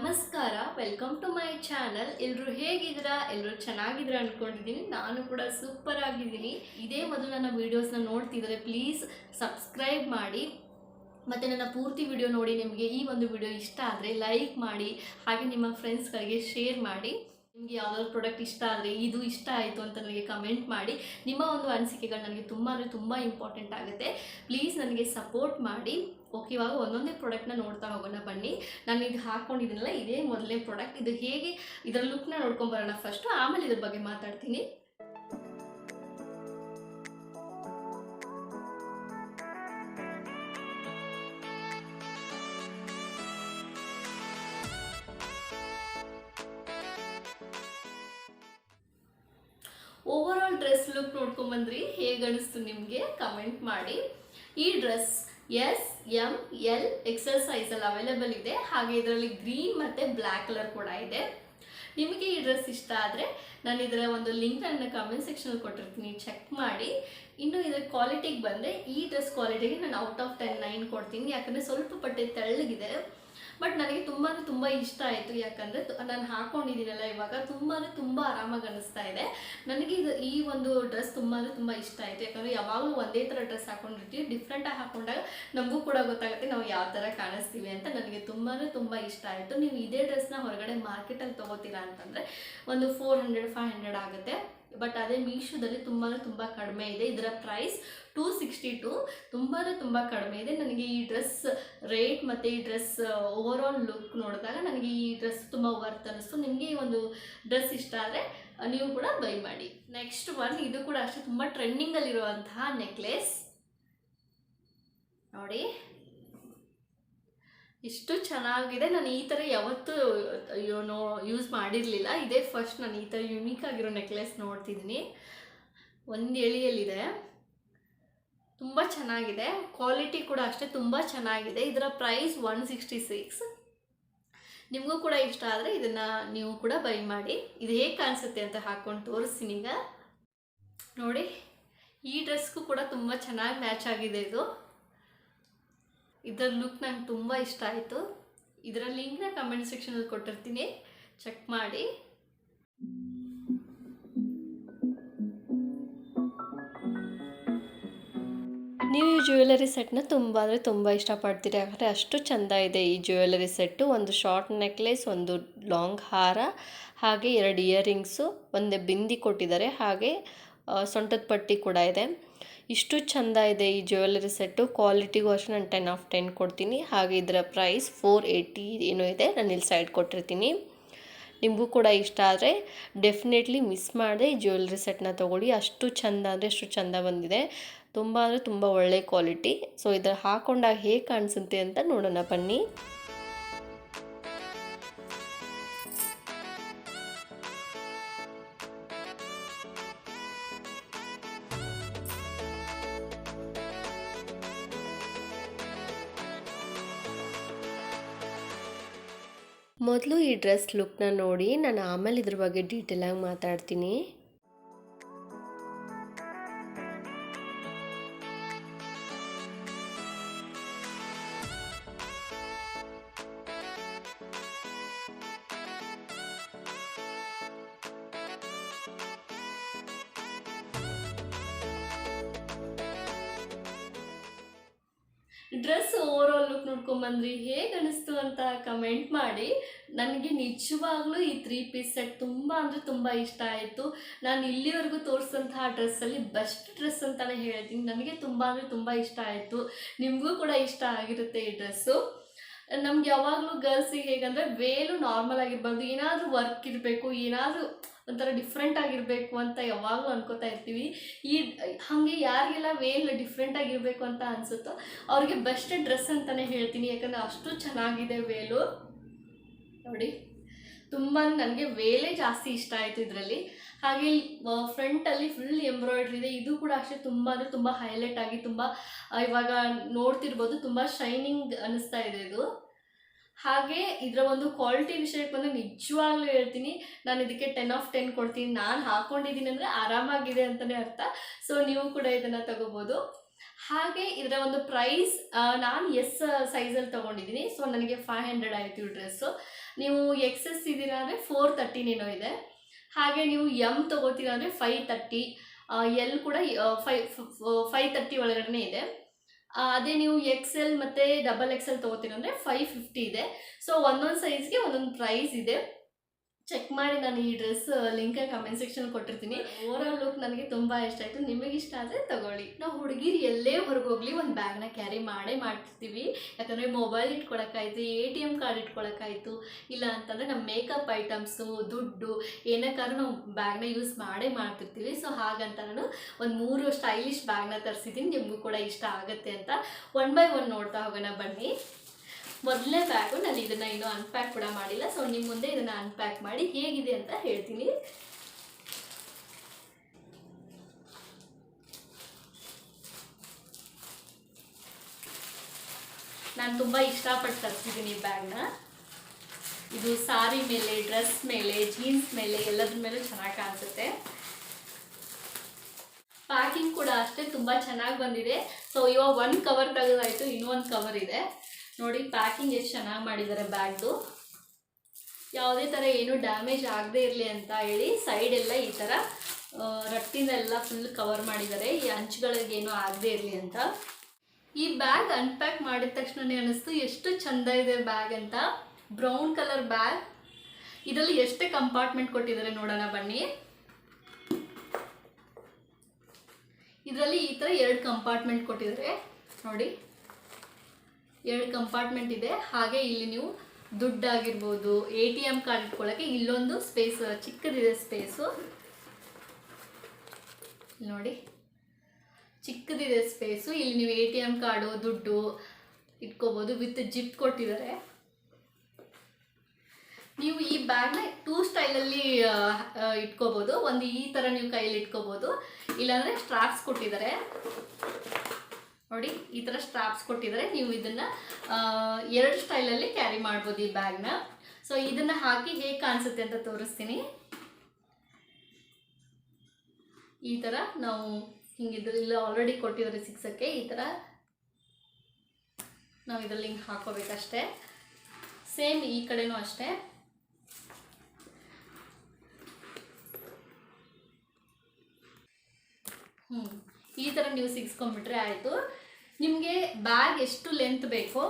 ನಮಸ್ಕಾರ, welcome to my channel. ಎಲ್ಲರೂ ಹೇಗಿದ್ದೀರಾ? ಎಲ್ಲರೂ ಚೆನ್ನಾಗಿದ್ದೀರಾ ಅಂದ್ಕೊಂಡಿದ್ದೀನಿ. ನಾನು ಕೂಡ ಸೂಪರ್ ಆಗಿದ್ದೀನಿ. ಇದೇ ಮೊದಲು ನನ್ನ ವೀಡಿಯೋಸ್ನ ನೋಡ್ತಿದ್ರೆ ಪ್ಲೀಸ್ ಸಬ್ಸ್ಕ್ರೈಬ್ ಮಾಡಿ. ಮತ್ತು ನನ್ನ ಪೂರ್ತಿ ವಿಡಿಯೋ ನೋಡಿ ನಿಮಗೆ ಈ ಒಂದು ವಿಡಿಯೋ ಇಷ್ಟ ಆದರೆ ಲೈಕ್ ಮಾಡಿ, ಹಾಗೆ ನಿಮ್ಮ ಫ್ರೆಂಡ್ಸ್ಗಳಿಗೆ ಶೇರ್ ಮಾಡಿ. ನಿಮಗೆ ಯಾವ್ದಾದ್ರು ಪ್ರಾಡಕ್ಟ್ ಇಷ್ಟ ಆದರೆ ಇದು ಇಷ್ಟ ಆಯಿತು ಅಂತ ನನಗೆ ಕಮೆಂಟ್ ಮಾಡಿ. ನಿಮ್ಮ ಒಂದು ಅನಿಸಿಕೆಗಳು ನನಗೆ ತುಂಬ ಇಂಪಾರ್ಟೆಂಟ್ ಆಗುತ್ತೆ. ಪ್ಲೀಸ್ ನನಗೆ ಸಪೋರ್ಟ್ ಮಾಡಿ. ಓಕೆ, ಇವಾಗ ಒಂದೊಂದೇ ಪ್ರಾಡಕ್ಟ್ನ ನೋಡ್ತಾ ಹೋಗೋಣ ಬನ್ನಿ. ನಾನು ಇದು ಹಾಕ್ಕೊಂಡಿದ್ದೀನಲ್ಲ, ಇದೇ ಮೊದಲನೇ ಪ್ರಾಡಕ್ಟ್. ಇದು ಹೇಗೆ ಇದರ ಲುಕ್ನ ನೋಡ್ಕೊಂಬರೋಣ ಫಸ್ಟು, ಆಮೇಲೆ ಇದ್ರ ಬಗ್ಗೆ ಮಾತಾಡ್ತೀನಿ. ಓವರ್ ಆಲ್ ಡ್ರೆಸ್ ಲುಕ್ ನೋಡ್ಕೊಂಬಂದ್ರಿ, ಹೇಗೆ ಅನಿಸ್ತು ನಿಮಗೆ ಕಮೆಂಟ್ ಮಾಡಿ. ಈ dress S, M, L, XL ಸೈಜಲ್ಲಿ ಅವೈಲೇಬಲ್ ಇದೆ. ಹಾಗೆ ಇದರಲ್ಲಿ ಗ್ರೀನ್ ಮತ್ತು ಬ್ಲ್ಯಾಕ್ ಕಲರ್ ಕೂಡ ಇದೆ. ನಿಮಗೆ ಈ ಡ್ರೆಸ್ ಇಷ್ಟ ಆದರೆ ನಾನು ಇದರ ಒಂದು ಲಿಂಕ್ ನನ್ನ ಕಮೆಂಟ್ ಸೆಕ್ಷನಲ್ಲಿ ಕೊಟ್ಟಿರ್ತೀನಿ, ಚೆಕ್ ಮಾಡಿ. ಇನ್ನು ಇದರ ಕ್ವಾಲಿಟಿಗೆ ಬಂದರೆ ಈ ಡ್ರೆಸ್ ಕ್ವಾಲಿಟಿಗೆ ನಾನು ಔಟ್ ಆಫ್ 10 9 ಕೊಡ್ತೀನಿ. ಯಾಕಂದರೆ ಸ್ವಲ್ಪ ಪಟ್ಟೆ ತೆಳ್ಳಗಿದೆ, ಬಟ್ ನನಗೆ ತುಂಬ ಇಷ್ಟ ಆಯಿತು. ಯಾಕಂದರೆ ನಾನು ಹಾಕ್ಕೊಂಡಿದ್ದೀನಲ್ಲ ಇವಾಗ, ತುಂಬ ಆರಾಮಾಗಿ ಅನ್ನಿಸ್ತಾ ಇದೆ ನನಗೆ. ಈ ಒಂದು ಡ್ರೆಸ್ ತುಂಬ ಇಷ್ಟ ಆಯಿತು. ಯಾಕಂದರೆ ಯಾವಾಗಲೂ ಒಂದೇ ಥರ ಡ್ರೆಸ್ ಹಾಕ್ಕೊಂಡಿರ್ತೀವಿ, ಡಿಫ್ರೆಂಟಾಗಿ ಹಾಕ್ಕೊಂಡಾಗ ನಮಗೂ ಕೂಡ ಗೊತ್ತಾಗುತ್ತೆ ನಾವು ಯಾವ ಥರ ಕಾಣಿಸ್ತೀವಿ ಅಂತ. ನನಗೆ ತುಂಬ ಇಷ್ಟ ಆಯಿತು. ನೀವು ಇದೇ ಡ್ರೆಸ್ನ ಹೊರಗಡೆ ಮಾರ್ಕೆಟಲ್ಲಿ ತೊಗೋತೀರಾ ಅಂತಂದರೆ ಒಂದು 400-500 ಆಗುತ್ತೆ. ಬಟ್ ಅದೇ ಮೀಶೋದಲ್ಲಿ ತುಂಬ ಕಡಿಮೆ ಇದೆ. ಇದರ ಪ್ರೈಸ್ 262, ತುಂಬ ಕಡಿಮೆ ಇದೆ. ನನಗೆ ಈ ಡ್ರೆಸ್ ರೇಟ್ ಮತ್ತು ಈ ಡ್ರೆಸ್ ಓವರ್ ಆಲ್ ಲುಕ್ ನೋಡಿದಾಗ ನನಗೆ ಈ ಡ್ರೆಸ್ ತುಂಬ ವರ್ತ್ ಅನ್ನಿಸ್ತು. ನಿಮಗೆ ಈ ಒಂದು ಡ್ರೆಸ್ ಇಷ್ಟ ಆದರೆ ನೀವು ಕೂಡ ಬೈ ಮಾಡಿ. ನೆಕ್ಸ್ಟ್ ಒನ್, ಇದು ಕೂಡ ಅಷ್ಟೇ ತುಂಬ ಟ್ರೆಂಡಿಂಗಲ್ಲಿರುವಂತಹ ನೆಕ್ಲೆಸ್ ನೋಡಿ, ಇಷ್ಟು ಚೆನ್ನಾಗಿದೆ. ನಾನು ಈ ಥರ ಯಾವತ್ತೂ ಯೂಸ್ ಮಾಡಿರಲಿಲ್ಲ. ಇದೇ ಫಸ್ಟ್ ನಾನು ಈ ಥರ ಯುನೀಕ್ ಆಗಿರೋ ನೆಕ್ಲೆಸ್ ನೋಡ್ತಿದ್ದೀನಿ. ಒಂದು ಎಳೆಯಲ್ಲಿದೆ, ತುಂಬ ಚೆನ್ನಾಗಿದೆ. ಕ್ವಾಲಿಟಿ ಕೂಡ ಅಷ್ಟೇ ತುಂಬ ಚೆನ್ನಾಗಿದೆ. ಇದರ ಪ್ರೈಸ್ 166. ನಿಮಗೂ ಕೂಡ ಇಷ್ಟ ಆದರೆ ಇದನ್ನು ನೀವು ಕೂಡ ಬೈ ಮಾಡಿ. ಇದು ಹೇಗೆ ಕಾಣಿಸುತ್ತೆ ಅಂತ ಹಾಕ್ಕೊಂಡು ತೋರಿಸ್ತೀನಿ ಈಗ ನೋಡಿ. ಈ ಡ್ರೆಸ್ಗೂ ಕೂಡ ತುಂಬ ಚೆನ್ನಾಗಿ ಮ್ಯಾಚ್ ಆಗಿದೆ. ಇದರ ಲುಕ್ ನಂಗೆ ತುಂಬ ಇಷ್ಟ ಆಯಿತು. ಇದರ ಲಿಂಕ್ನ ಕಮೆಂಟ್ ಸೆಕ್ಷನಲ್ಲಿ ಕೊಟ್ಟಿರ್ತೀನಿ, ಚೆಕ್ ಮಾಡಿ. ನೀವು ಈ ಜ್ಯುವೆಲರಿ ಸೆಟ್ನ ತುಂಬ ಇಷ್ಟಪಡ್ತೀರಿ. ಯಾಕಂದರೆ ಅಷ್ಟು ಚೆಂದ ಇದೆ ಈ ಜ್ಯುವೆಲರಿ ಸೆಟ್ಟು. ಒಂದು ಶಾರ್ಟ್ ನೆಕ್ಲೆಸ್, ಒಂದು ಲಾಂಗ್ ಹಾರ, ಹಾಗೆ 2 ಇಯರಿಂಗ್ಸು, ಒಂದು ಬಿಂದಿ ಕೊಟ್ಟಿದ್ದಾರೆ, ಹಾಗೆ ಸೊಂಟದ ಪಟ್ಟಿ ಕೂಡ ಇದೆ. ಇಷ್ಟು ಚೆಂದ ಇದೆ ಈ ಜ್ಯುವೆಲರಿ ಸೆಟ್ಟು. ಕ್ವಾಲಿಟಿಗೂ ಅಷ್ಟೇ ನಾನು 10 ಆಫ್ 10 ಕೊಡ್ತೀನಿ. ಹಾಗೆ ಇದರ ಪ್ರೈಸ್ 480 ಏನೋ ಇದೆ, ನಾನು ಇಲ್ಲಿ ಸೈಡ್ ಕೊಟ್ಟಿರ್ತೀನಿ. ನಿಮಗೂ ಕೂಡ ಇಷ್ಟ ಆದರೆ ಡೆಫಿನೆಟ್ಲಿ ಮಿಸ್ ಮಾಡದೆ ಈ ಜ್ಯುವೆಲರಿ ಸೆಟ್ನ ತೊಗೊಳ್ಳಿ. ಅಷ್ಟು ಚೆಂದ ಅಂದರೆ ಅಷ್ಟು ಚೆಂದ ಬಂದಿದೆ. ತುಂಬ ಒಳ್ಳೆ ಕ್ವಾಲಿಟಿ. ಸೊ ಇದರ ಹಾಕೊಂಡಾಗ ಹೇಗೆ ಕಾಣಿಸುತ್ತೆ ಅಂತ ನೋಡೋಣ ಬನ್ನಿ. ಮೊದಲು ಈ ಡ್ರೆಸ್ ಲುಕ್ನ ನೋಡಿ, ನಾನು ಆಮೇಲೆ ಇದ್ರ ಬಗ್ಗೆ ಡೀಟೇಲಾಗಿ ಮಾತಾಡ್ತೀನಿ. ಡ್ರೆಸ್ ಓವರ್ ಆಲ್ ಲುಕ್ ನೋಡ್ಕೊಂಬಂದ್ರಿ, ಹೇಗೆ ಅನಿಸ್ತು ಅಂತ ಕಮೆಂಟ್ ಮಾಡಿ. ನನಗೆ ನಿಜವಾಗ್ಲೂ ಈ 3 ಪೀಸ್ ಸೆಟ್ ತುಂಬ ಇಷ್ಟ ಆಯಿತು. ನಾನು ಇಲ್ಲಿವರೆಗೂ ತೋರಿಸಿದಂತಹ ಡ್ರೆಸ್ಸಲ್ಲಿ ಬೆಸ್ಟ್ ಡ್ರೆಸ್ ಅಂತಲೇ ಹೇಳ್ತೀನಿ. ನನಗೆ ತುಂಬ ಇಷ್ಟ ಆಯಿತು. ನಿಮಗೂ ಕೂಡ ಇಷ್ಟ ಆಗಿರುತ್ತೆ ಈ ಡ್ರೆಸ್ಸು. ನಮ್ಗೆ ಯಾವಾಗಲೂ ಗರ್ಲ್ಸಿಗೆ ಹೇಗಂದರೆ ವೇಲು ನಾರ್ಮಲ್ ಆಗಿರ್ಬಾರ್ದು, ಏನಾದರೂ ವರ್ಕ್ ಇರಬೇಕು, ಏನಾದರೂ ಒಂಥರ ಡಿಫ್ರೆಂಟ್ ಆಗಿರಬೇಕು ಅಂತ ಯಾವಾಗಲೂ ಅನ್ಕೋತಾ ಇರ್ತೀವಿ. ಹಾಗೆ ಯಾರಿಗೆಲ್ಲ ವೇಲ್ ಡಿಫ್ರೆಂಟ್ ಆಗಿರಬೇಕು ಅಂತ ಅನಿಸುತ್ತೋ ಅವ್ರಿಗೆ ಬೆಸ್ಟ್ ಡ್ರೆಸ್ ಅಂತಲೇ ಹೇಳ್ತೀನಿ. ಯಾಕಂದರೆ ಅಷ್ಟು ಚೆನ್ನಾಗಿದೆ ವೇಲು ನೋಡಿ. ನನಗೆ ವೇಲೇ ಜಾಸ್ತಿ ಇಷ್ಟ ಆಯಿತು ಇದರಲ್ಲಿ. ಹಾಗೆ ಫ್ರಂಟಲ್ಲಿ ಫುಲ್ ಎಂಬ್ರಾಯ್ಡ್ರಿ ಇದೆ. ಇದು ಕೂಡ ಅಷ್ಟೇ ತುಂಬ ಹೈಲೈಟ್ ಆಗಿ ಇವಾಗ ನೋಡ್ತಿರ್ಬೋದು, ತುಂಬ ಶೈನಿಂಗ್ ಅನ್ನಿಸ್ತಾ ಇದೆ ಇದು. ಹಾಗೆ ಇದರ ಒಂದು ಕ್ವಾಲಿಟಿ ವಿಷಯಕ್ಕೆ ಬಂದರೆ ನಿಜವಾಗ್ಲೂ ಹೇಳ್ತೀನಿ, ನಾನು ಇದಕ್ಕೆ 10 ಆಫ್ 10 ಕೊಡ್ತೀನಿ. ನಾನು ಹಾಕ್ಕೊಂಡಿದ್ದೀನಿ ಅಂದರೆ ಆರಾಮಾಗಿದೆ ಅಂತಲೇ ಅರ್ಥ. ಸೊ ನೀವು ಕೂಡ ಇದನ್ನು ತಗೋಬೋದು. ಹಾಗೆ ಇದರ ಒಂದು ಪ್ರೈಸ್ ನಾನು ಎಸ್ ಸೈಜಲ್ಲಿ ತೊಗೊಂಡಿದ್ದೀನಿ. ಸೊ ನನಗೆ 500 ಆಯಿತು ಈ ಡ್ರೆಸ್ಸು. ನೀವು ಎಕ್ಸೆಸ್ ಇದ್ದೀರಾ ಅಂದರೆ 430 ಏನೋ ಇದೆ. ಹಾಗೆ ನೀವು ಎಮ್ ತೊಗೋತೀರಾ ಅಂದರೆ 530, ಎಲ್ ಕೂಡ 530 ಒಳಗಡೆ ಇದೆ. ಅದೇ ನೀವು XL ಮತ್ತು XXL ತೊಗೋತೀರ ಅಂದರೆ 550 ಇದೆ. ಸೊ ಒಂದೊಂದು ಸೈಜ್ಗೆ ಒಂದೊಂದು ಪ್ರೈಸ್ ಇದೆ. ಚೆಕ್ ಮಾಡಿ, ನಾನು ಈ ಡ್ರೆಸ್ ಲಿಂಕ್ ಕಮೆಂಟ್ ಸೆಕ್ಷನ್ ಕೊಟ್ಟಿರ್ತೀನಿ. ಓವರಾಲ್ ಲುಕ್ ನನಗೆ ತುಂಬ ಇಷ್ಟ ಆಯಿತು. ನಿಮಗೆ ಇಷ್ಟ ಆದರೆ ತಗೊಳ್ಳಿ. ನಾವು ಹುಡುಗಿರು ಎಲ್ಲೇ ಹೊರಗೋಗ್ಲಿ ಒಂದು ಬ್ಯಾಗ್ನ ಕ್ಯಾರಿ ಮಾಡ್ತಿರ್ತೀವಿ. ಯಾಕಂದರೆ ಮೊಬೈಲ್ ಇಟ್ಕೊಳಕ್ಕಾಯ್ತು, ATM ಕಾರ್ಡ್ ಇಟ್ಕೊಳಕ್ಕಾಯ್ತು, ಇಲ್ಲ ಅಂತಂದರೆ ನಮ್ಮ ಮೇಕಪ್ ಐಟಮ್ಸು, ದುಡ್ಡು ಏನಕ್ಕಾದ್ರೂ ನಾವು ಬ್ಯಾಗ್ನ ಯೂಸ್ ಮಾಡ್ತಿರ್ತೀವಿ. ಸೊ ಹಾಗಂತ ನಾನು ಒಂದು 3 ಸ್ಟೈಲಿಶ್ ಬ್ಯಾಗ್ನ ತರಿಸಿದ್ದೀನಿ. ನಿಮಗೂ ಕೂಡ ಇಷ್ಟ ಆಗುತ್ತೆ ಅಂತ 1 by 1 ನೋಡ್ತಾ ಹೋಗೋಣ ಬನ್ನಿ. ಮೊದಲನೇ ಬ್ಯಾಗು ನಾನು ಇದನ್ನು ಇನ್ನೂ ಅನ್ಪ್ಯಾಕ್ ಕೂಡ ಮಾಡಿಲ್ಲ. ಸೊ ನಿಮ್ಮ ಮುಂದೆ ಇದನ್ನು ಅನ್ಪ್ಯಾಕ್ ಮಾಡಿ ಹೇಗಿದೆ ಅಂತ ಹೇಳ್ತೀನಿ. ನಾನು ತುಂಬ ಇಷ್ಟಪಟ್ಟು ತರಿಸಿದ್ದೀನಿ ಈ ಬ್ಯಾಗ್ನ. ಇದು ಸಾರಿ ಮೇಲೆ, ಡ್ರೆಸ್ ಮೇಲೆ, ಜೀನ್ಸ್ ಮೇಲೆ ಎಲ್ಲದ್ರ ಮೇಲೂ ಚೆನ್ನಾಗಿ ಕಾಣಿಸುತ್ತೆ. ಪ್ಯಾಕಿಂಗ್ ಕೂಡ ಅಷ್ಟೇ ತುಂಬ ಚೆನ್ನಾಗಿ ಬಂದಿದೆ. ಸೊ ಇವಾಗ 1 ಕವರ್ ತೆಗೆದಾಯಿತು, ಇನ್ನೊಂದು ಕವರ್ ಇದೆ ನೋಡಿ. ಪ್ಯಾಕಿಂಗ್ ಎಷ್ಟು ಚೆನ್ನಾಗಿ ಮಾಡಿದ್ದಾರೆ ಬ್ಯಾಗ್ದು. ಯಾವುದೇ ಥರ ಏನು ಡ್ಯಾಮೇಜ್ ಆಗದೇ ಇರಲಿ ಅಂತ ಹೇಳಿ ಸೈಡೆಲ್ಲ ಈ ಥರ ರಟ್ಟಿನೆಲ್ಲ ಫುಲ್ ಕವರ್ ಮಾಡಿದ್ದಾರೆ, ಈ ಅಂಚುಗಳಿಗೇನು ಆಗದೇ ಇರಲಿ ಅಂತ. ಈ ಬ್ಯಾಗ್ ಅನ್ಪ್ಯಾಕ್ ಮಾಡಿದ ತಕ್ಷಣನೇ ಅನ್ನಿಸ್ತು ಎಷ್ಟು ಚೆಂದ ಇದೆ ಬ್ಯಾಗ್ ಅಂತ. Brown colour bag. ಇದರಲ್ಲಿ ಎಷ್ಟೇ ಕಂಪಾರ್ಟ್ಮೆಂಟ್ ಕೊಟ್ಟಿದ್ದಾರೆ ನೋಡೋಣ ಬನ್ನಿ. ಇದರಲ್ಲಿ ಈ ಥರ 2 ಕಂಪಾರ್ಟ್ಮೆಂಟ್ ಕೊಟ್ಟಿದ್ದಾರೆ ನೋಡಿ. 2 ಕಂಪಾರ್ಟ್ಮೆಂಟ್ ಇದೆ. ಹಾಗೆ ಇಲ್ಲಿ ನೀವು ದುಡ್ಡಾಗಿರ್ಬೋದು, ATM ಕಾರ್ಡ್ ಇಟ್ಕೊಳ್ಳೋಕ್ಕೆ ಇಲ್ಲೊಂದು ಸ್ಪೇಸ್, ಚಿಕ್ಕದಿದೆ ಸ್ಪೇಸು ನೋಡಿ, ಚಿಕ್ಕದಿದೆ ಸ್ಪೇಸು. ಇಲ್ಲಿ ನೀವು ATM ಕಾರ್ಡು, ದುಡ್ಡು ಇಟ್ಕೋಬೋದು. ವಿತ್ ಜಿಪ್ ಕೊಟ್ಟಿದ್ದಾರೆ. ನೀವು ಈ ಬ್ಯಾಗ್ನ 2 ಸ್ಟೈಲಲ್ಲಿ ಇಟ್ಕೋಬೋದು. ಒಂದು ಈ ಥರ ನೀವು ಕೈಯಲ್ಲಿ ಇಟ್ಕೋಬೋದು, ಇಲ್ಲಾಂದರೆ ಸ್ಟ್ರಾಪ್ಸ್ ಕೊಟ್ಟಿದ್ದಾರೆ ನೋಡಿ. ಈ ಥರ ಸ್ಟ್ರಾಪ್ಸ್ ಕೊಟ್ಟಿದ್ದಾರೆ. ನೀವು ಇದನ್ನು 2 ಸ್ಟೈಲಲ್ಲಿ ಕ್ಯಾರಿ ಮಾಡ್ಬೋದು ಈ ಬ್ಯಾಗ್ನ. ಸೊ ಇದನ್ನು ಹಾಕಿ ಹೇಗೆ ಕಾಣಿಸುತ್ತೆ ಅಂತ ತೋರಿಸ್ತೀನಿ. ಈ ಥರ ನಾವು ಹಿಂಗಿದ್ರಲ್ಲಿ ಆಲ್ರೆಡಿ ಕೊಟ್ಟಿದ್ದಾರೆ ಸಿಕ್ಸಕ್ಕೆ. ಈ ಥರ ನಾವು ಇದರಲ್ಲಿ ಹಿಂಗೆ ಹಾಕೋಬೇಕಷ್ಟೇ. ಸೇಮ್ ಈ ಕಡೆನೂ ಅಷ್ಟೇ. ಈ ಥರ ನೀವು ಸಿಗಿಸ್ಕೊಂಡ್ಬಿಟ್ರೆ ಆಯಿತು. ನಿಮಗೆ ಬ್ಯಾಗ್ ಎಷ್ಟು ಲೆಂತ್ ಬೇಕೋ,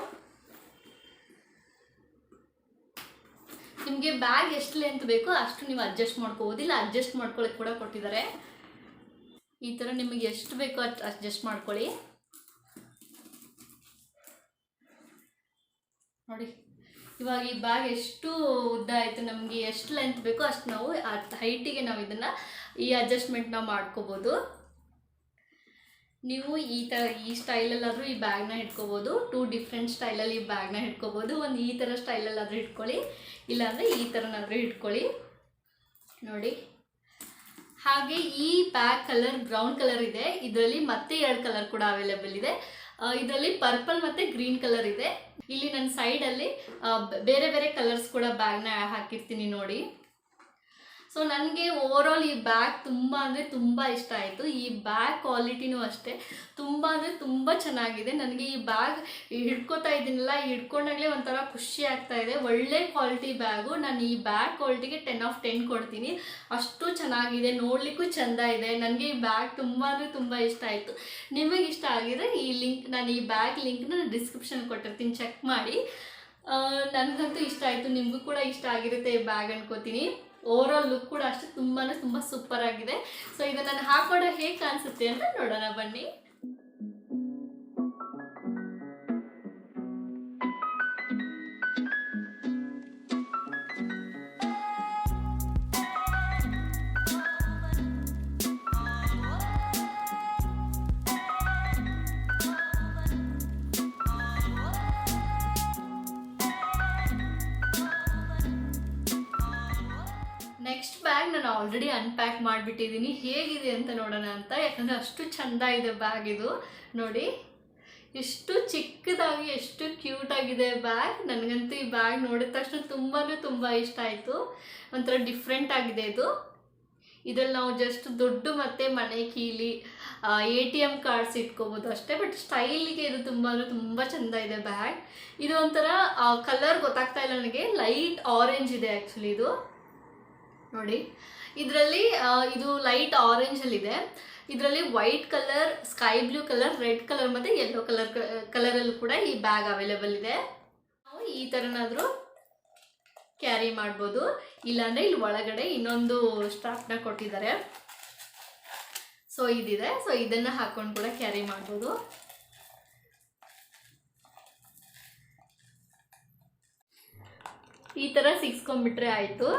ಅಷ್ಟು ನೀವು ಅಡ್ಜಸ್ಟ್ ಮಾಡ್ಕೋಬೋದು. ಇಲ್ಲ ಅಡ್ಜಸ್ಟ್ ಮಾಡ್ಕೊಳ್ಳೋಕೆ ಕೂಡ ಕೊಟ್ಟಿದ್ದಾರೆ. ಈ ಥರ ನಿಮಗೆ ಎಷ್ಟು ಬೇಕೋ ಅಷ್ಟು ಅಡ್ಜಸ್ಟ್ ಮಾಡ್ಕೊಳ್ಳಿ ನೋಡಿ. ಇವಾಗ ಈ ಬ್ಯಾಗ್ ಎಷ್ಟು ಉದ್ದ ಆಯಿತು, ನಮಗೆ ಎಷ್ಟು ಲೆಂತ್ ಬೇಕೋ ಅಷ್ಟು ನಾವು ಹೈಟಿಗೆ ನಾವು ಇದನ್ನು ಈ ಅಡ್ಜಸ್ಟ್ಮೆಂಟ್ ನಾವು ಮಾಡ್ಕೋಬೋದು. ನೀವು ಈ ಸ್ಟೈಲಲ್ಲಾದರೂ ಈ ಬ್ಯಾಗ್ನ ಇಟ್ಕೋಬೋದು. 2 ಡಿಫ್ರೆಂಟ್ ಸ್ಟೈಲಲ್ಲಿ ಈ ಬ್ಯಾಗ್ನ ಇಟ್ಕೋಬೋದು. ಒಂದು ಈ ಥರ ಸ್ಟೈಲಲ್ಲಾದರೂ ಇಟ್ಕೊಳ್ಳಿ, ಇಲ್ಲಾಂದರೆ ಈ ಥರನಾದರೂ ಇಟ್ಕೊಳ್ಳಿ ನೋಡಿ. ಹಾಗೆ ಈ ಬ್ಯಾಗ್ ಕಲರ್ ಬ್ರೌನ್ ಕಲರ್ ಇದೆ. ಇದರಲ್ಲಿ ಮತ್ತೆ 2 ಕಲರ್ ಕೂಡ ಅವೈಲೇಬಲ್ ಇದೆ. ಇದರಲ್ಲಿ ಪರ್ಪಲ್ ಮತ್ತು ಗ್ರೀನ್ ಕಲರ್ ಇದೆ. ಇಲ್ಲಿ ನನ್ನ ಸೈಡಲ್ಲಿ ಬೇರೆ ಬೇರೆ ಕಲರ್ಸ್ ಕೂಡ ಬ್ಯಾಗ್ನ ಹಾಕಿರ್ತೀನಿ ನೋಡಿ. ಸೊ ನನಗೆ ಓವರಾಲ್ ಈ ಬ್ಯಾಗ್ ತುಂಬ ಅಂದರೆ ತುಂಬ ಇಷ್ಟ ಆಯಿತು. ಈ ಬ್ಯಾಗ್ ಕ್ವಾಲಿಟಿನೂ ಅಷ್ಟೇ ತುಂಬ ಅಂದರೆ ತುಂಬ ಚೆನ್ನಾಗಿದೆ. ನನಗೆ ಈ ಬ್ಯಾಗ್ ಹಿಡ್ಕೋತಾ ಇದ್ದೀನಲ್ಲ, ಹಿಡ್ಕೊಂಡಾಗಲೇ ಒಂಥರ ಖುಷಿ ಆಗ್ತಾ ಇದೆ. ಒಳ್ಳೆ ಕ್ವಾಲಿಟಿ ಬ್ಯಾಗು. ನಾನು ಈ ಬ್ಯಾಗ್ ಕ್ವಾಲಿಟಿಗೆ 10 of 10 ಕೊಡ್ತೀನಿ. ಅಷ್ಟು ಚೆನ್ನಾಗಿದೆ, ನೋಡಲಿಕ್ಕೂ ಚೆಂದ ಇದೆ. ನನಗೆ ಈ ಬ್ಯಾಗ್ ತುಂಬ ಅಂದರೆ ತುಂಬ ಇಷ್ಟ ಆಯಿತು. ನಿಮಗೆ ಇಷ್ಟ ಆಗಿದ್ರೆ ನಾನು ಈ ಬ್ಯಾಗ್ ಲಿಂಕ್ನ ಡಿಸ್ಕ್ರಿಪ್ಷನ್ ಕೊಟ್ಟಿರ್ತೀನಿ, ಚೆಕ್ ಮಾಡಿ. ನನಗಂತೂ ಇಷ್ಟ ಆಯಿತು, ನಿಮಗೂ ಕೂಡ ಇಷ್ಟ ಆಗಿರುತ್ತೆ ಈ ಬ್ಯಾಗ್ ಅನ್ಕೋತೀನಿ. ಓವರಾಲ್ ಲುಕ್ ಕೂಡ ಅಷ್ಟೇ ತುಂಬ ಸೂಪರ್ ಆಗಿದೆ. ಸೊ ಇದನ್ನು ನಾನು ಹಾಕೊಂಡ್ರೆ ಹೇಗೆ ಕಾಣಿಸುತ್ತೆ ಅಂತ ನೋಡೋಣ ಬನ್ನಿ. ನೆಕ್ಸ್ಟ್ ಬ್ಯಾಗ್ ನಾನು ಆಲ್ರೆಡಿ ಅನ್ಪ್ಯಾಕ್ ಮಾಡಿಬಿಟ್ಟಿದ್ದೀನಿ, ಹೇಗಿದೆ ಅಂತ ನೋಡೋಣ ಅಂತ. ಯಾಕಂದರೆ ಅಷ್ಟು ಚೆಂದ ಇದೆ ಬ್ಯಾಗ್ ಇದು ನೋಡಿ. ಎಷ್ಟು ಚಿಕ್ಕದಾಗಿ ಎಷ್ಟು ಕ್ಯೂಟಾಗಿದೆ ಬ್ಯಾಗ್. ನನಗಂತೂ ಈ ಬ್ಯಾಗ್ ನೋಡಿದ ತಕ್ಷಣ ತುಂಬ ಇಷ್ಟ ಆಯಿತು. ಒಂಥರ ಡಿಫ್ರೆಂಟ್ ಆಗಿದೆ ಇದು. ಇದರಲ್ಲಿ ನಾವು ಜಸ್ಟ್ ದುಡ್ಡು ಮತ್ತು ಮನೆ ಕೀಲಿ ATM ಕಾರ್ಡ್ಸ್ ಇಟ್ಕೋಬೋದು ಅಷ್ಟೇ. ಬಟ್ ಸ್ಟೈಲಿಗೆ ಇದು ತುಂಬ ಅಂದರೆ ತುಂಬ ಚೆಂದ ಇದೆ ಬ್ಯಾಗ್. ಇದು ಒಂಥರ ಕಲರ್ ಗೊತ್ತಾಗ್ತಾ ಇಲ್ಲ ನನಗೆ, ಲೈಟ್ ಆರೆಂಜ್ ಇದೆ ಆ್ಯಕ್ಚುಲಿ ಇದು ನೋಡಿ. ಇದರಲ್ಲಿ ಇದು ಲೈಟ್ ಆರೆಂಜಲ್ಲಿದೆ. ಇದರಲ್ಲಿ white colour, sky blue colour, red colour ಮತ್ತು ಯೆಲ್ಲೋ ಕಲರಲ್ಲೂ ಕೂಡ ಈ ಬ್ಯಾಗ್ ಅವೈಲೇಬಲ್ ಇದೆ. ನಾವು ಈ ಥರನಾದರೂ ಕ್ಯಾರಿ ಮಾಡ್ಬೋದು. ಇಲ್ಲಾಂದರೆ ಇಲ್ಲಿ ಒಳಗಡೆ ಇನ್ನೊಂದು ಸ್ಟ್ರಾಪ್ನ ಕೊಟ್ಟಿದ್ದಾರೆ, ಸೊ ಇದಿದೆ. ಸೊ ಇದನ್ನು ಹಾಕೊಂಡು ಕೂಡ ಕ್ಯಾರಿ ಮಾಡ್ಬೋದು. ಈ ಥರ ಸಿಕ್ಸ್ಕೊಂಡ್ಬಿಟ್ರೆ ಆಯಿತು.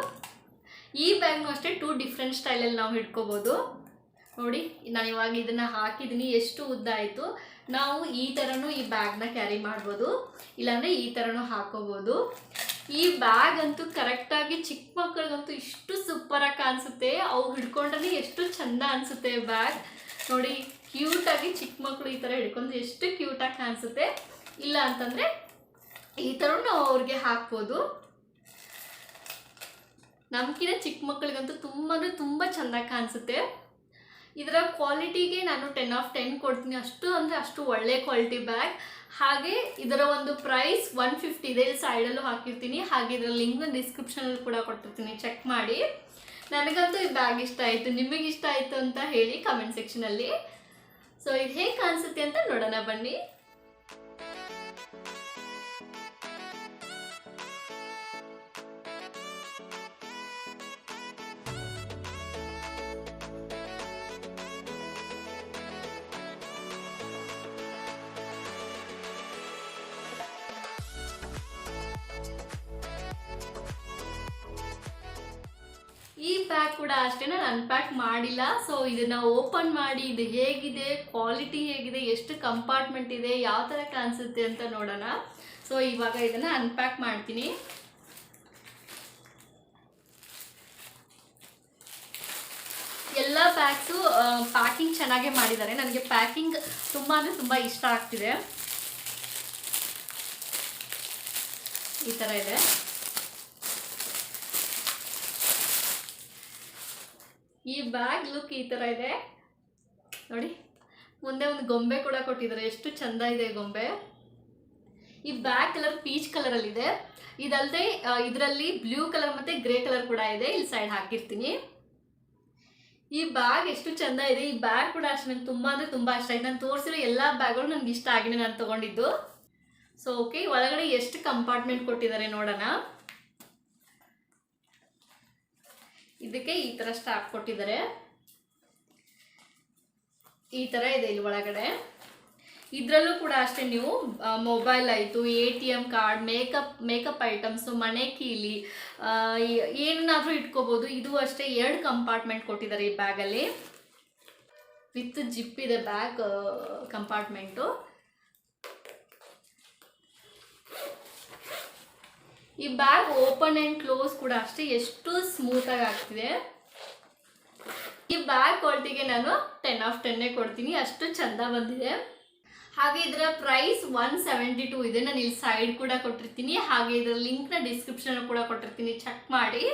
ಈ ಬ್ಯಾಗ್ನೂ ಅಷ್ಟೇ 2 ಡಿಫ್ರೆಂಟ್ ಸ್ಟೈಲಲ್ಲಿ ನಾವು ಹಿಡ್ಕೋಬೋದು ನೋಡಿ. ನಾನು ಇವಾಗ ಇದನ್ನು ಹಾಕಿದ್ದೀನಿ, ಎಷ್ಟು ಉದ್ದ ಆಯಿತು. ನಾವು ಈ ಥರನೂ ಈ ಬ್ಯಾಗ್ನ ಕ್ಯಾರಿ ಮಾಡ್ಬೋದು, ಇಲ್ಲಾಂದರೆ ಈ ಥರನೂ ಹಾಕೋಬೋದು. ಈ ಬ್ಯಾಗ್ ಅಂತೂ ಕರೆಕ್ಟಾಗಿ ಚಿಕ್ಕ ಮಕ್ಕಳಿಗಂತೂ ಇಷ್ಟು ಸೂಪರಾಗಿ ಕಾಣಿಸುತ್ತೆ. ಅವು ಹಿಡ್ಕೊಂಡ್ರೆ ಎಷ್ಟು ಚೆಂದ ಅನಿಸುತ್ತೆ ಬ್ಯಾಗ್ ನೋಡಿ. ಕ್ಯೂಟಾಗಿ ಚಿಕ್ಕ ಮಕ್ಕಳು ಈ ಥರ ಹಿಡ್ಕೊಂಡ್ರೆ ಎಷ್ಟು ಕ್ಯೂಟಾಗಿ ಕಾಣಿಸುತ್ತೆ. ಇಲ್ಲ ಅಂತಂದರೆ ಈ ಥರ ನಾವು ಅವ್ರಿಗೆ ಹಾಕ್ಬೋದು. ನಮ್ಗಿಂತ ಚಿಕ್ಕ ಮಕ್ಕಳಿಗಂತೂ ತುಂಬ ಅಂದರೆ ತುಂಬ ಚೆಂದಾಗಿ ಕಾಣಿಸುತ್ತೆ. ಇದರ ಕ್ವಾಲಿಟಿಗೆ ನಾನು 10 of 10 ಕೊಡ್ತೀನಿ. ಅಷ್ಟು ಅಂದರೆ ಅಷ್ಟು ಒಳ್ಳೆ ಕ್ವಾಲಿಟಿ ಬ್ಯಾಗ್. ಹಾಗೆ ಇದರ ಒಂದು ಪ್ರೈಸ್ 150 ಇದೆ, ಇಲ್ಲಿ ಸೈಡಲ್ಲೂ ಹಾಕಿರ್ತೀನಿ. ಹಾಗೆ ಇದರ ಲಿಂಕ್ನ ಡಿಸ್ಕ್ರಿಪ್ಷನಲ್ಲಿ ಕೂಡ ಕೊಟ್ಟಿರ್ತೀನಿ, ಚೆಕ್ ಮಾಡಿ. ನನಗಂತೂ ಈ ಬ್ಯಾಗ್ ಇಷ್ಟ ಆಯಿತು. ನಿಮಗೆ ಇಷ್ಟ ಆಯಿತು ಅಂತ ಹೇಳಿ ಕಮೆಂಟ್ ಸೆಕ್ಷನಲ್ಲಿ. ಸೊ ಇದು ಹೇಗೆ ಕಾಣಿಸುತ್ತೆ ಅಂತ ನೋಡೋಣ ಬನ್ನಿ. ಈ ಬ್ಯಾಗ್ ಕೂಡ ಅಷ್ಟೇ ನಾನು ಅನ್ಪ್ಯಾಕ್ ಮಾಡಿಲ್ಲ. ಸೊ ಇದನ್ನು ಓಪನ್ ಮಾಡಿ ಇದು ಹೇಗಿದೆ, ಕ್ವಾಲಿಟಿ ಹೇಗಿದೆ, ಎಷ್ಟು ಕಂಪಾರ್ಟ್ಮೆಂಟ್ ಇದೆ, ಯಾವ ಥರ ಕಾಣಿಸುತ್ತೆ ಅಂತ ನೋಡೋಣ. ಸೊ ಇವಾಗ ಇದನ್ನು ಅನ್ಪ್ಯಾಕ್ ಮಾಡ್ತೀನಿ. ಎಲ್ಲ ಬ್ಯಾಗ್ಸು ಪ್ಯಾಕಿಂಗ್ ಚೆನ್ನಾಗೇ ಮಾಡಿದ್ದಾರೆ. ನನಗೆ ಪ್ಯಾಕಿಂಗ್ ತುಂಬ ಅಂದರೆ ತುಂಬ ಇಷ್ಟ ಆಗ್ತಿದೆ. ಈ ಥರ ಇದೆ. ಈ ಬ್ಯಾಗ್ ಲುಕ್ ಈ ಥರ ಇದೆ ನೋಡಿ. ಮುಂದೆ ಒಂದು ಗೊಂಬೆ ಕೂಡ ಕೊಟ್ಟಿದ್ದಾರೆ, ಎಷ್ಟು ಚೆಂದ ಇದೆ ಗೊಂಬೆ. ಈ ಬ್ಯಾಗ್ ಕಲರ್ ಪೀಚ್ ಕಲರಲ್ಲಿದೆ. ಇದಲ್ಲದೆ ಇದರಲ್ಲಿ ಬ್ಲೂ ಕಲರ್ ಮತ್ತು ಗ್ರೇ ಕಲರ್ ಕೂಡ ಇದೆ, ಇಲ್ಲಿ ಸೈಡ್ ಹಾಕಿರ್ತೀನಿ. ಈ ಬ್ಯಾಗ್ ಎಷ್ಟು ಚೆಂದ ಇದೆ. ಈ ಬ್ಯಾಗ್ ಕೂಡ ಅಷ್ಟೇ ನನಗೆ ತುಂಬ ಅಂದರೆ ತುಂಬ ಇಷ್ಟ ಆಯ್ತು. ನಾನು ತೋರಿಸಿರೋ ಎಲ್ಲ ಬ್ಯಾಗ್ಗಳು ನನಗೆ ಇಷ್ಟ ಆಗಿದೆ ನಾನು ತೊಗೊಂಡಿದ್ದು. ಸೊ ಓಕೆ, ಒಳಗಡೆ ಎಷ್ಟು ಕಂಪಾರ್ಟ್ಮೆಂಟ್ ಕೊಟ್ಟಿದ್ದಾರೆ ನೋಡೋಣ. ಇದಕ್ಕೆ ಈ ಥರ ಸ್ಟ್ರಾಪ್ ಕೊಟ್ಟಿದ್ದಾರೆ, ಈ ಥರ ಇದೆ ಇಲ್ಲಿ ಒಳಗಡೆ. ಇದರಲ್ಲೂ ಕೂಡ ಅಷ್ಟೇ ನೀವು ಮೊಬೈಲ್ ಆಯಿತು, ATM ಕಾರ್ಡ್, ಮೇಕಪ್ ಐಟಮ್ಸು, ಮನೆ ಕೀಲಿ ಏನಾದರೂ ಇಟ್ಕೋಬೋದು. ಇದು ಅಷ್ಟೇ 2 ಕಂಪಾರ್ಟ್ಮೆಂಟ್ ಕೊಟ್ಟಿದ್ದಾರೆ ಈ ಬ್ಯಾಗಲ್ಲಿ. ವಿತ್ ಜಿಪ್ ಇದೆ ಬ್ಯಾಗ್ ಕಂಪಾರ್ಟ್ಮೆಂಟು. ಈ ಬ್ಯಾಗ್ ಓಪನ್ ಆ್ಯಂಡ್ ಕ್ಲೋಸ್ ಕೂಡ ಅಷ್ಟೇ ಎಷ್ಟು ಸ್ಮೂತಾಗಿ ಆಗ್ತಿದೆ. ಈ ಬ್ಯಾಗ್ ಕ್ವಾಲಿಟಿಗೆ ನಾನು 10 of 10 ಕೊಡ್ತೀನಿ, ಅಷ್ಟು ಚೆಂದ ಬಂದಿದೆ. ಹಾಗೆ ಇದರ ಪ್ರೈಸ್ 172 ಇದೆ. ನಾನು ಇಲ್ಲಿ ಸೈಡ್ ಕೂಡ ಕೊಟ್ಟಿರ್ತೀನಿ. ಹಾಗೆ ಇದರ ಲಿಂಕ್ನ ಡಿಸ್ಕ್ರಿಪ್ಷನ್ ಕೂಡ ಕೊಟ್ಟಿರ್ತೀನಿ, ಚೆಕ್ ಮಾಡಿ.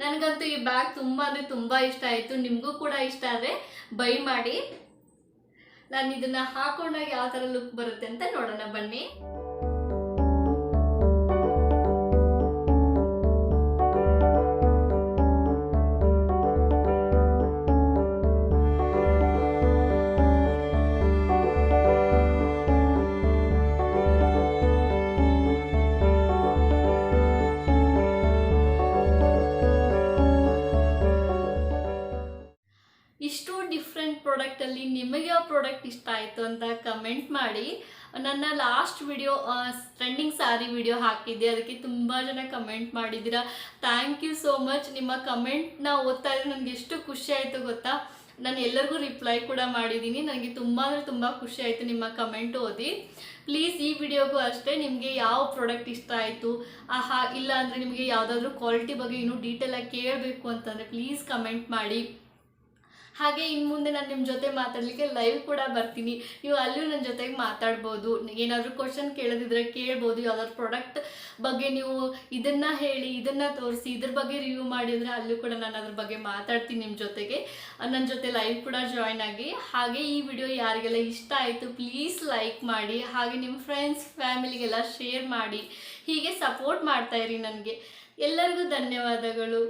ನನಗಂತೂ ಈ ಬ್ಯಾಗ್ ತುಂಬ ಅಂದರೆ ತುಂಬ ಇಷ್ಟ ಆಯಿತು. ನಿಮಗೂ ಕೂಡ ಇಷ್ಟ ಆದರೆ ಬೈ ಮಾಡಿ. ನಾನು ಇದನ್ನು ಹಾಕೊಂಡಾಗ ಯಾವ ಥರ ಲುಕ್ ಬರುತ್ತೆ ಅಂತ ನೋಡೋಣ ಬನ್ನಿ. ಇಷ್ಟು ಡಿಫ್ರೆಂಟ್ ಪ್ರಾಡಕ್ಟಲ್ಲಿ ನಿಮಗೆ ಯಾವ ಪ್ರಾಡಕ್ಟ್ ಇಷ್ಟ ಆಯಿತು ಅಂತ ಕಮೆಂಟ್ ಮಾಡಿ. ನನ್ನ last video trending sari video ಹಾಕಿದ್ದೆ, ಅದಕ್ಕೆ ತುಂಬ ಜನ ಕಮೆಂಟ್ ಮಾಡಿದ್ದೀರಾ. Thank you so much. ನಿಮ್ಮ ಕಮೆಂಟ್ನ ಓದ್ತಾ ಇದ್ರೆ ನನಗೆ ಎಷ್ಟು ಖುಷಿ ಆಯಿತು ಗೊತ್ತಾ. ನಾನು ಎಲ್ಲರಿಗೂ ರಿಪ್ಲೈ ಕೂಡ ಮಾಡಿದ್ದೀನಿ. ನನಗೆ ತುಂಬ ಅಂದರೆ ತುಂಬ ಖುಷಿ ಆಯಿತು ನಿಮ್ಮ ಕಮೆಂಟ್ ಓದಿ. ಪ್ಲೀಸ್ ಈ ವಿಡಿಯೋಗೂ ಅಷ್ಟೇ ನಿಮಗೆ ಯಾವ ಪ್ರಾಡಕ್ಟ್ ಇಷ್ಟ ಆಯಿತು, ಇಲ್ಲ ಅಂದರೆ ನಿಮಗೆ ಯಾವುದಾದ್ರೂ ಕ್ವಾಲಿಟಿ ಬಗ್ಗೆ ಇನ್ನೂ ಡೀಟೇಲಾಗಿ ಕೇಳಬೇಕು ಅಂತಂದರೆ ಪ್ಲೀಸ್ ಕಮೆಂಟ್ ಮಾಡಿ. ಹಾಗೆ ಇನ್ನು ಮುಂದೆ ನಾನು ನಿಮ್ಮ ಜೊತೆ ಮಾತಾಡಲಿಕ್ಕೆ ಲೈವ್ ಕೂಡ ಬರ್ತೀನಿ. ನೀವು ಅಲ್ಲೂ ನನ್ನ ಜೊತೆಗೆ ಮಾತಾಡ್ಬೋದು. ಏನಾದರೂ ಕ್ವಶನ್ ಕೇಳೋದಿದ್ರೆ ಕೇಳ್ಬೋದು. ಯಾವ್ದಾದ್ರು ಪ್ರಾಡಕ್ಟ್ ಬಗ್ಗೆ ನೀವು ಇದನ್ನು ಹೇಳಿ, ಇದನ್ನು ತೋರಿಸಿ, ಇದ್ರ ಬಗ್ಗೆ ರಿವ್ಯೂ ಮಾಡಿ ಅಂದರೆ ಅಲ್ಲೂ ಕೂಡ ನಾನು ಅದ್ರ ಬಗ್ಗೆ ಮಾತಾಡ್ತೀನಿ ನಿಮ್ಮ ಜೊತೆಗೆ. ನನ್ನ ಜೊತೆ ಲೈವ್ ಕೂಡ ಜಾಯ್ನ್ ಆಗಿ. ಹಾಗೆ ಈ ವಿಡಿಯೋ ಯಾರಿಗೆಲ್ಲ ಇಷ್ಟ ಆಯಿತು ಪ್ಲೀಸ್ ಲೈಕ್ ಮಾಡಿ. ಹಾಗೆ ನಿಮ್ಮ ಫ್ರೆಂಡ್ಸ್ ಫ್ಯಾಮಿಲಿಗೆಲ್ಲ ಶೇರ್ ಮಾಡಿ. ಹೀಗೆ ಸಪೋರ್ಟ್ ಮಾಡ್ತಾಯಿರಿ ನನಗೆ. ಎಲ್ಲರಿಗೂ ಧನ್ಯವಾದಗಳು.